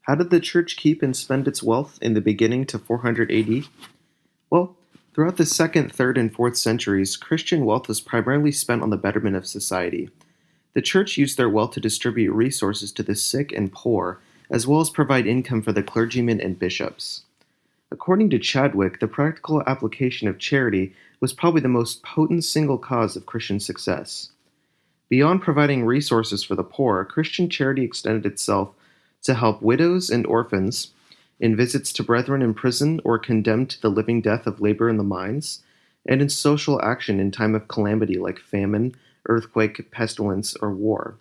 How did the church keep and spend its wealth in the beginning to 400 AD? Well, throughout the 2nd, 3rd, and 4th centuries, Christian wealth was primarily spent on the betterment of society. The church used their wealth to distribute resources to the sick and poor, as well as provide income for the clergymen and bishops. According to Chadwick, the practical application of charity was probably the most potent single cause of Christian success. Beyond providing resources for the poor, Christian charity extended itself to help widows and orphans in visits to brethren in prison or condemned to the living death of labor in the mines, and in social action in time of calamity like famine, earthquake, pestilence, or war.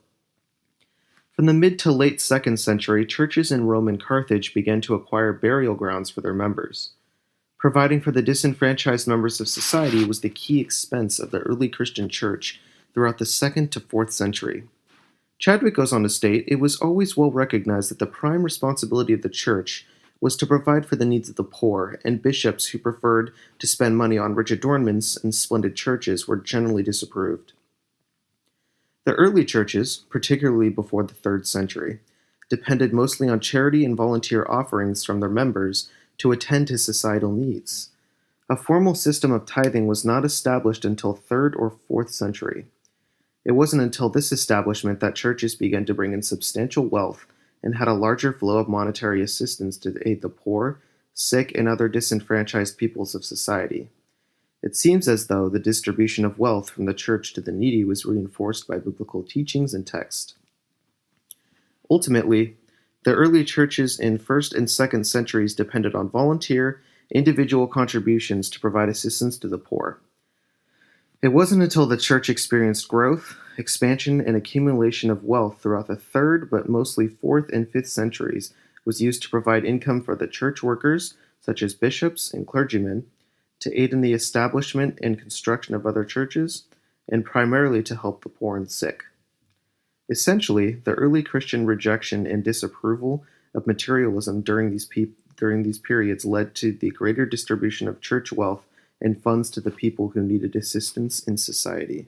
From the mid to late 2nd century, churches in Rome and Carthage began to acquire burial grounds for their members. Providing for the disenfranchised members of society was the key expense of the early Christian church throughout the 2nd to 4th century. Chadwick goes on to state, it was always well recognized that the prime responsibility of the church was to provide for the needs of the poor, and bishops who preferred to spend money on rich adornments and splendid churches were generally disapproved. The early churches, particularly before the 3rd century, depended mostly on charity and volunteer offerings from their members to attend to societal needs. A formal system of tithing was not established until 3rd or 4th century. It wasn't until this establishment that churches began to bring in substantial wealth and had a larger flow of monetary assistance to aid the poor, sick, and other disenfranchised peoples of society. It seems as though the distribution of wealth from the church to the needy was reinforced by biblical teachings and text. Ultimately, the early churches in 1st and 2nd centuries depended on volunteer, individual contributions to provide assistance to the poor. It wasn't until the church experienced growth, expansion, and accumulation of wealth throughout the 3rd but mostly 4th and 5th centuries was used to provide income for the church workers, such as bishops and clergymen, to aid in the establishment and construction of other churches, and primarily to help the poor and sick. Essentially, the early Christian rejection and disapproval of materialism during these periods led to the greater distribution of church wealth and funds to the people who needed assistance in society.